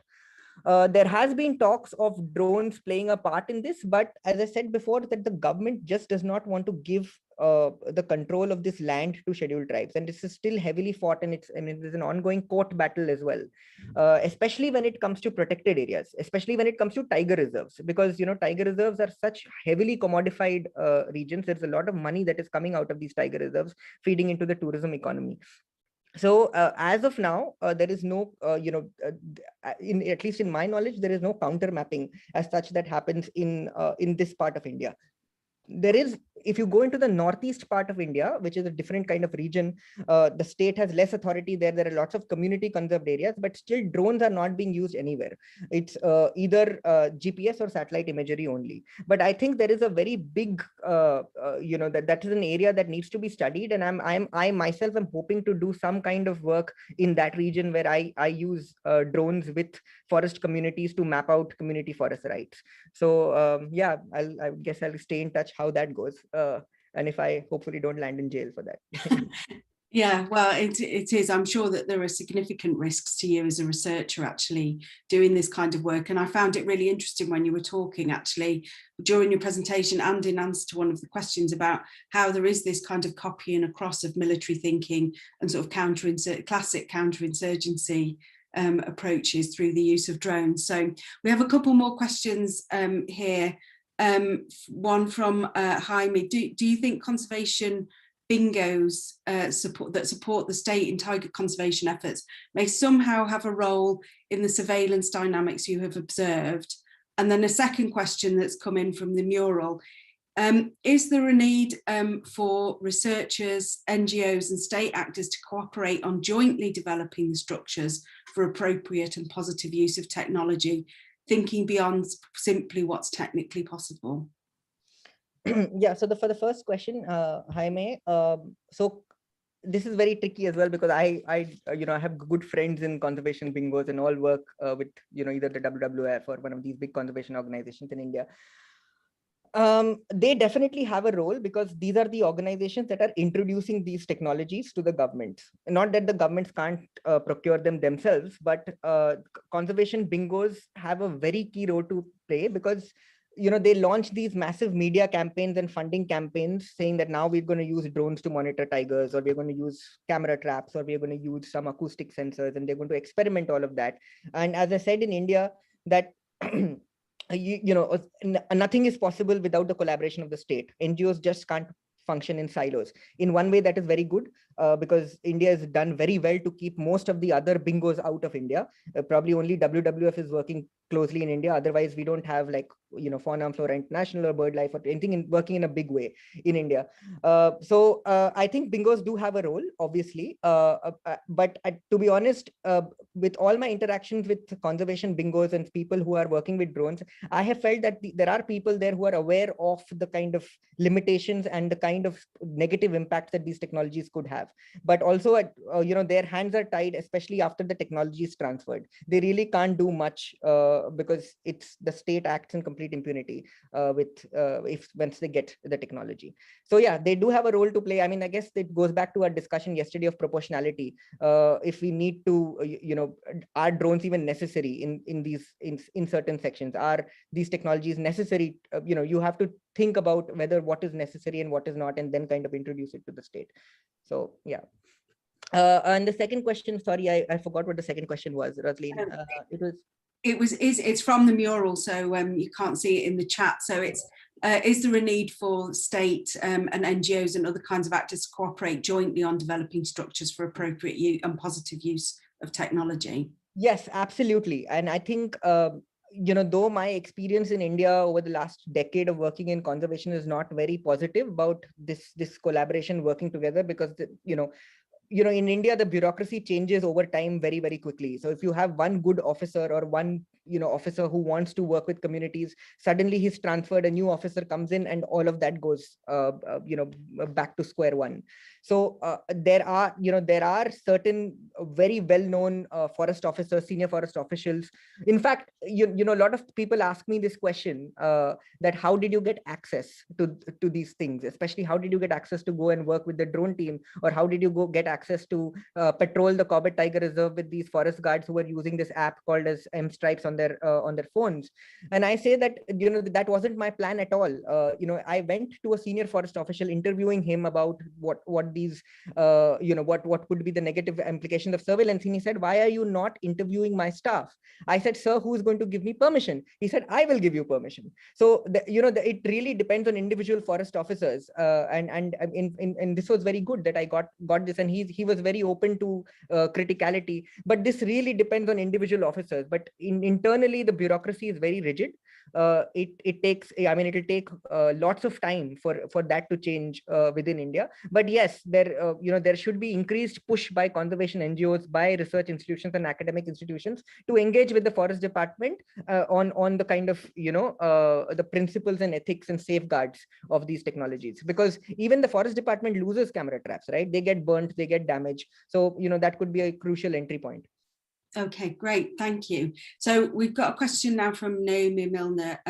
There has been talks of drones playing a part in this, but as I said before, that the government just does not want to give the control of this land to scheduled tribes, and this is still heavily fought, and there's an ongoing court battle as well, especially when it comes to protected areas, especially when it comes to tiger reserves, because tiger reserves are such heavily commodified regions. There's a lot of money that is coming out of these tiger reserves, feeding into the tourism economy. So as of now, there is no, at least in my knowledge, there is no counter mapping as such that happens in this part of India. There is, if you go into the northeast part of India, which is a different kind of region, the state has less authority there. There are lots of community conserved areas, but still drones are not being used anywhere. It's either GPS or satellite imagery only. But I think there is a very big, that is an area that needs to be studied. And I myself am hoping to do some kind of work in that region where I use drones with forest communities to map out community forest rights. So yeah, I guess I'll stay in touch how that goes, and if I hopefully don't land in jail for that. Yeah, well, it is. I'm sure that there are significant risks to you as a researcher actually doing this kind of work. And I found it really interesting when you were talking actually during your presentation and in answer to one of the questions about how there is this kind of copying across of military thinking and sort of classic counterinsurgency approaches through the use of drones. So we have a couple more questions here. One from Jaime. Do you think conservation bingos that support the state in tiger conservation efforts may somehow have a role in the surveillance dynamics you have observed? And then a second question that's come in from the mural. Is there a need for researchers, NGOs and state actors to cooperate on jointly developing the structures for appropriate and positive use of technology, thinking beyond simply what's technically possible? Yeah, so for the first question, Jaime, so this is very tricky as well, because I have good friends in conservation bingos and all work with either the WWF or one of these big conservation organizations in India. They definitely have a role, because these are the organizations that are introducing these technologies to the governments. Not that the governments can't procure them themselves, but conservation bingos have a very key role to play, because they launch these massive media campaigns and funding campaigns saying that now we're going to use drones to monitor tigers, or we're going to use camera traps, or we're going to use some acoustic sensors, and they're going to experiment all of that. And as I said, in India, that nothing is possible without the collaboration of the state. NGOs just can't function in silos. In one way, that is very good, because India has done very well to keep most of the other bingos out of India. Probably only WWF is working closely in India. Otherwise, we don't have like Fauna and Flora International or BirdLife or anything working in a big way in India. So I think bingos do have a role, obviously. But to be honest, with all my interactions with conservation bingos and people who are working with drones, I have felt that there are people there who are aware of the kind of limitations and the kind of negative impacts that these technologies could have. But also, their hands are tied, especially after the technology is transferred. They really can't do much because it's the state acts in complete impunity once they get the technology. So yeah, they do have a role to play. I mean, I guess it goes back to our discussion yesterday of proportionality. If we need to, are drones even necessary in certain sections? Are these technologies necessary? You have to think about whether what is necessary and what is not, and then kind of introduce it to the state. So yeah. And the second question, sorry, I forgot what the second question was, Rosaleen. It's from the mural, so you can't see it in the chat. So it's, is there a need for state and NGOs and other kinds of actors to cooperate jointly on developing structures for appropriate and positive use of technology? Yes, absolutely. And I think, though my experience in India over the last decade of working in conservation is not very positive about this collaboration working together, because in India, the bureaucracy changes over time very, very quickly. So if you have one good officer or one officer who wants to work with communities, suddenly he's transferred, a new officer comes in, and all of that goes back to square one. So there are certain very well-known forest officers, senior forest officials. In fact, a lot of people ask me this question, that how did you get access to these things? Especially, how did you get access to go and work with the drone team, or how did you go get access to patrol the Corbett Tiger Reserve with these forest guards who were using this app called as M-Stripes on their phones? And I say that that wasn't my plan at all. I went to a senior forest official, interviewing him about what these what could be the negative implications of surveillance, and he said, "Why are you not interviewing my staff?" I said, "Sir, who is going to give me permission?" He said, "I will give you permission." So it really depends on individual forest officers, and this was very good that I got this, and he was very open to criticality. But this really depends on individual officers. But internally, the bureaucracy is very rigid. It takes, it'll take lots of time for that to change within India. But yes, there should be increased push by conservation NGOs, by research institutions and academic institutions to engage with the forest department on the kind of the principles and ethics and safeguards of these technologies, because even the forest department loses camera traps, right? They get burnt, they get damaged. So that could be a crucial entry point. Okay, great, thank you. So we've got a question now from Naomi Milner.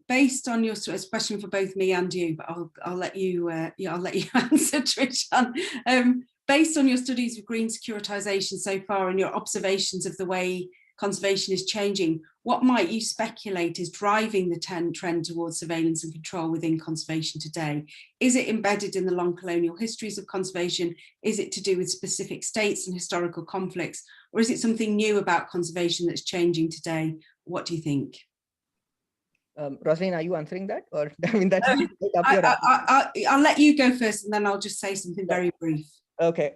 Based on your it's a question for both me and you, but I'll let you I'll let you answer, Trishan. Based on your studies of green securitization so far and your observations of the way conservation is changing, what might you speculate is driving the trend towards surveillance and control within conservation today? Is it embedded in the long colonial histories of conservation? Is it to do with specific states and historical conflicts? Or is it something new about conservation that's changing today? What do you think? Rosaleen, are you answering that? Or I mean, that's I'll let you go first, and then I'll just say something very brief. Okay.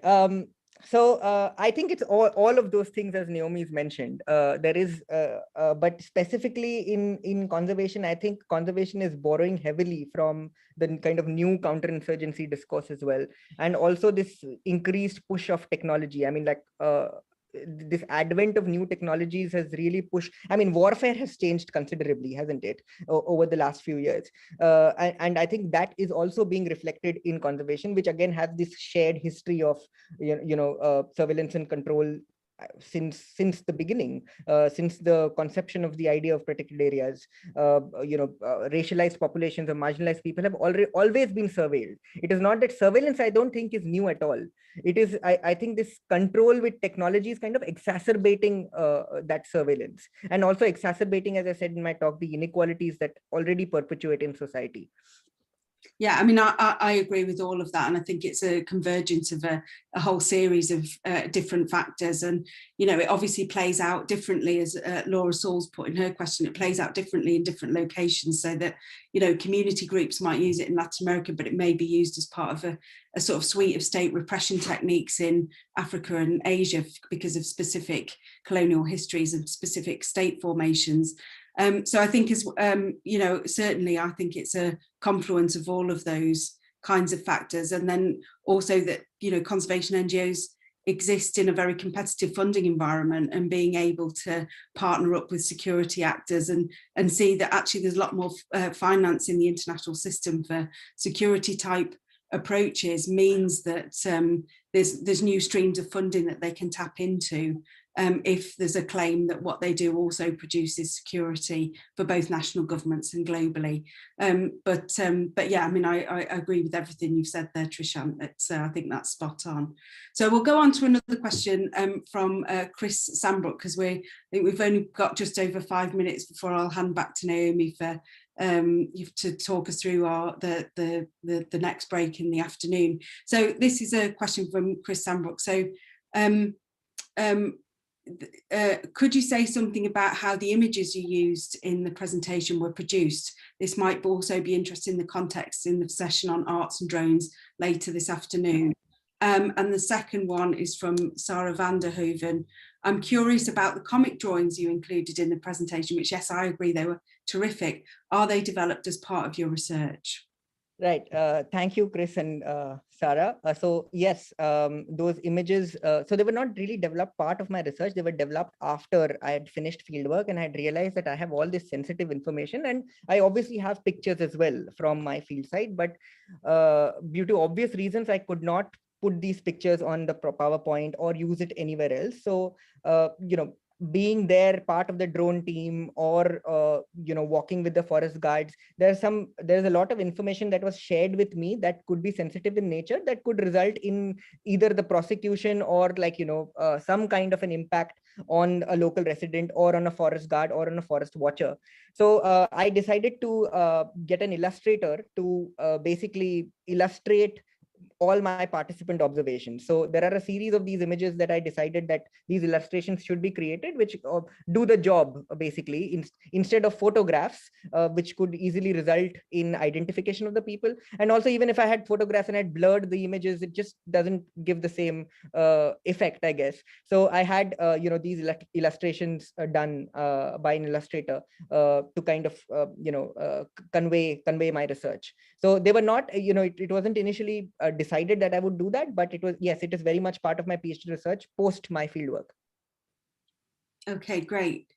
So I think it's all of those things as Naomi's mentioned. There is, but specifically in conservation, I think conservation is borrowing heavily from the kind of new counterinsurgency discourse as well, and also this increased push of technology. I mean, like this advent of new technologies has really pushed. I mean, warfare has changed considerably, hasn't it, over the last few years? And I think that is also being reflected in conservation, which again has this shared history of surveillance and control since the beginning, since the conception of the idea of protected areas. Racialized populations or marginalized people have always been surveilled. It is not that surveillance, I don't think, is new at all. It is, I think, this control with technology is kind of exacerbating that surveillance, and also exacerbating, as I said in my talk, the inequalities that already perpetuate in society. Yeah, I mean, I agree with all of that, and I think it's a convergence of a whole series of different factors, and it obviously plays out differently, as Laura Saul's put in her question. It plays out differently in different locations, so that community groups might use it in Latin America, but it may be used as part of a sort of suite of state repression techniques in Africa and Asia because of specific colonial histories and specific state formations. So I think, certainly I think it's a confluence of all of those kinds of factors. And then also that, conservation NGOs exist in a very competitive funding environment, and being able to partner up with security actors and see that actually there's a lot more finance in the international system for security type approaches means that there's new streams of funding that they can tap into. If there's a claim that what they do also produces security for both national governments and globally. But yeah, I mean, I agree with everything you've said there, Trishant. I think that's spot on. So we'll go on to another question from Chris Sambrook, because I think we've only got just over 5 minutes before I'll hand back to Naomi for to talk us through the next break in the afternoon. So this is a question from Chris Sambrook. So could you say something about how the images you used in the presentation were produced? This might also be interesting in the context in the session on arts and drones later this afternoon. And the second one is from Sarah Vanderhoeven. I'm curious about the comic drawings you included in the presentation, which, yes, I agree, they were terrific. Are they developed as part of your research? Right. Thank you, Chris and Sarah. So yes, those images, so they were not really developed part of my research. They were developed after I had finished fieldwork, and I had realized that I have all this sensitive information, and I obviously have pictures as well from my field site, but due to obvious reasons, I could not put these pictures on the PowerPoint or use it anywhere else. So, being there, part of the drone team, or walking with the forest guards, there's a lot of information that was shared with me that could be sensitive in nature, that could result in either the prosecution or some kind of an impact on a local resident or on a forest guard or on a forest watcher. So I decided to get an illustrator to basically illustrate all my participant observations. So there are a series of these images that I decided that these illustrations should be created, which do the job basically instead of photographs, which could easily result in identification of the people. And also, even if I had photographs and I had blurred the images, it just doesn't give the same effect, I guess. So I had these illustrations done by an illustrator to kind of convey my research. So they were not, it wasn't initially decided that I would do that, but it was, yes, it is very much part of my PhD research post my fieldwork. Okay, great.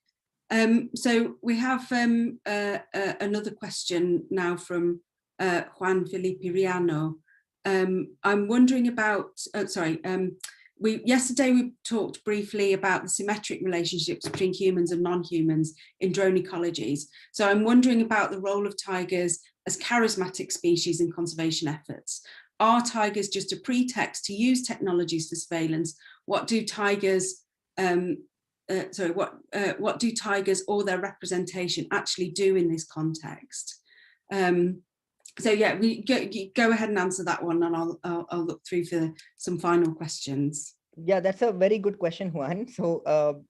So we have another question now from Juan Felipe Riano. I'm wondering about, yesterday we talked briefly about the symmetric relationships between humans and non-humans in drone ecologies. So I'm wondering about the role of tigers as charismatic species in conservation efforts. Are tigers just a pretext to use technologies for surveillance? What do tigers, what do tigers or their representation actually do in this context? So yeah, we go ahead and answer that one, and I'll look through for some final questions. Yeah, that's a very good question, Juan. So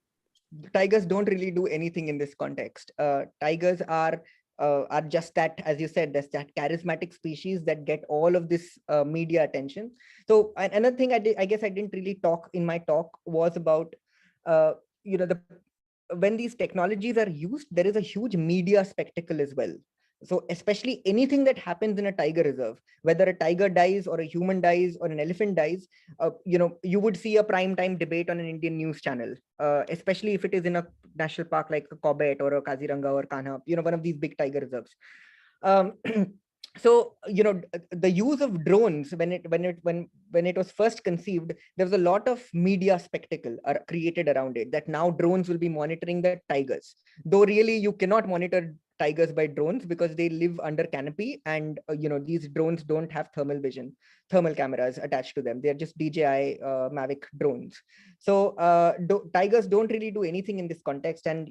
tigers don't really do anything in this context. Tigers are just that, as you said, that's that charismatic species that get all of this media attention. So another thing I guess I didn't really talk in my talk was about when these technologies are used, there is a huge media spectacle as well. So especially anything that happens in a tiger reserve, whether a tiger dies or a human dies or an elephant dies, you would see a prime time debate on an Indian news channel, especially if it is in a national park like a Corbett or a Kaziranga or Kanha, one of these big tiger reserves. So the use of drones when it was first conceived, there was a lot of media spectacle created around it, that now drones will be monitoring the tigers, though really you cannot monitor tigers by drones because they live under canopy, and these drones don't have thermal cameras attached to them. They're just DJI Mavic drones. So tigers don't really do anything in this context, and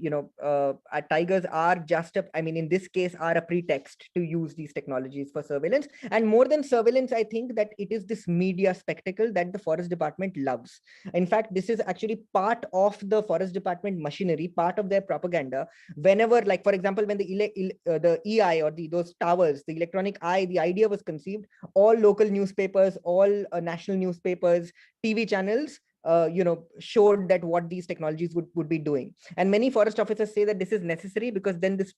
tigers are just in this case are a pretext to use these technologies for surveillance. And more than surveillance, I think that it is this media spectacle that the forest department loves. In fact, this is actually part of the forest department machinery, part of their propaganda. Whenever, like for example, when the EI or those towers, the electronic eye, the idea was conceived, all local newspapers, all national newspapers, TV channels showed that what these technologies would be doing. And many forest officers say that this is necessary because then this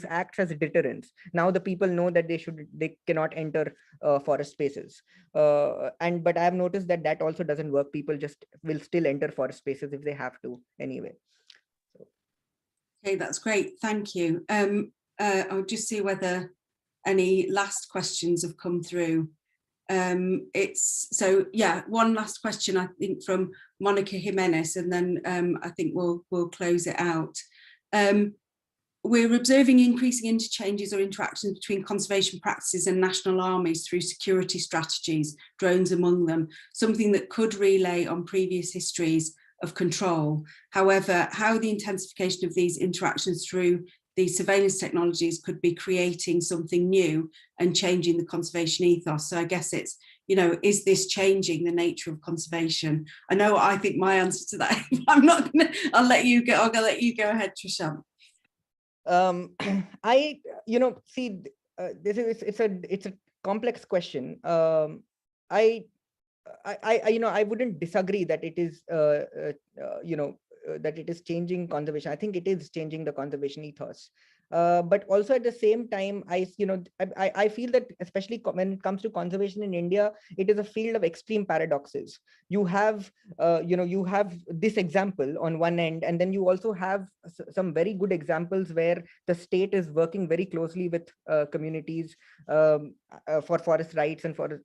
acts as a deterrence. Now the people know that they cannot enter forest spaces. But I have noticed that also doesn't work. People just will still enter forest spaces if they have to anyway. Okay, that's great. Thank you. I'll just see whether any last questions have come through. One last question, I think, from Monica Jimenez, and then I think we'll close it out. We're observing increasing interchanges or interactions between conservation practices and national armies through security strategies, drones among them, something that could relay on previous histories of control. However, how the intensification of these interactions through these surveillance technologies could be creating something new and changing the conservation ethos. So I guess it's, is this changing the nature of conservation? I think my answer to that, I'll let you go ahead, Trishant. It's a complex question. I wouldn't disagree that it is that it is changing conservation. I think it is changing the conservation ethos. But also at the same time, I feel that especially when it comes to conservation in India, it is a field of extreme paradoxes. You have this example on one end, and then you also have some very good examples where the state is working very closely with communities for forest rights and for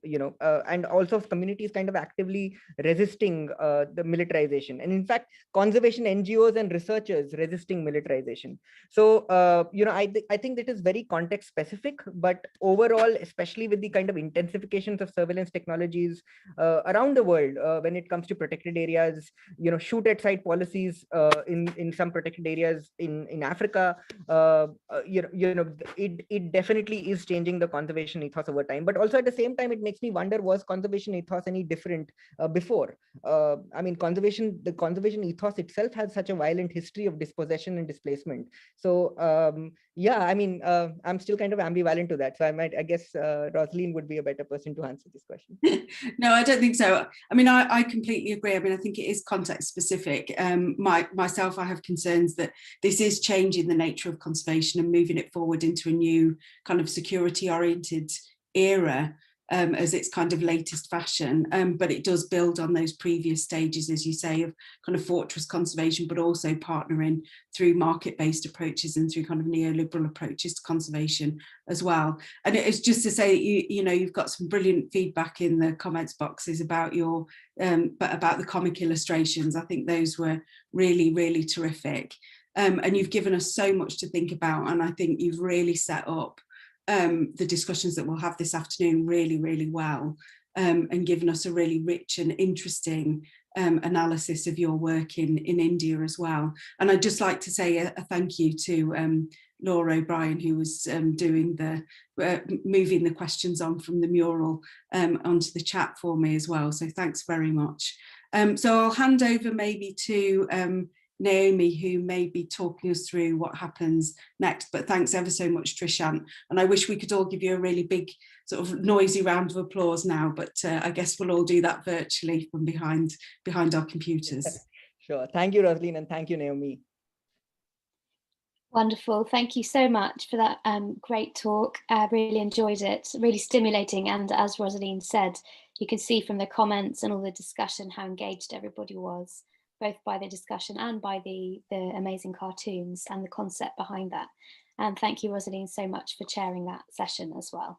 and also communities kind of actively resisting the militarization, and in fact conservation NGOs and researchers resisting militarization. So I think that is very context specific, but overall, especially with the kind of intensifications of surveillance technologies around the world, when it comes to protected areas, shoot at sight policies in some protected areas in Africa, it definitely is changing the conservation ethos over time. But also at the same time, it makes me wonder, was conservation ethos any different before? The conservation ethos itself has such a violent history of dispossession and displacement. So I'm still kind of ambivalent to that. So I guess Rosaleen would be a better person to answer this question. No, I don't think so. I completely agree. I think it is context specific. Myself, I have concerns that this is changing the nature of conservation and moving it forward into a new kind of security oriented era. as its kind of latest fashion, but it does build on those previous stages, as you say, of kind of fortress conservation, but also partnering through market-based approaches and through kind of neoliberal approaches to conservation as well. And it's just to say, you know, you've got some brilliant feedback in the comments boxes about your about the comic illustrations. I think those were really, really terrific. And you've given us so much to think about, and I think you've really set up the discussions that we'll have this afternoon really, really well, and given us a really rich and interesting analysis of your work in India as well. And I'd just like to say a thank you to Laura O'Brien, who was doing the moving the questions on from the mural onto the chat for me as well. So thanks very much. So I'll hand over maybe to Naomi, who may be talking us through what happens next. But thanks ever so much, Trishant. And I wish we could all give you a really big sort of noisy round of applause now, but I guess we'll all do that virtually from behind our computers. Sure. Thank you, Rosaleen, and thank you, Naomi. Wonderful. Thank you so much for that great talk. I really enjoyed it, really stimulating. And as Rosaleen said, you can see from the comments and all the discussion how engaged everybody was, both by the discussion and by the amazing cartoons and the concept behind that. And thank you, Rosaleen, so much for chairing that session as well.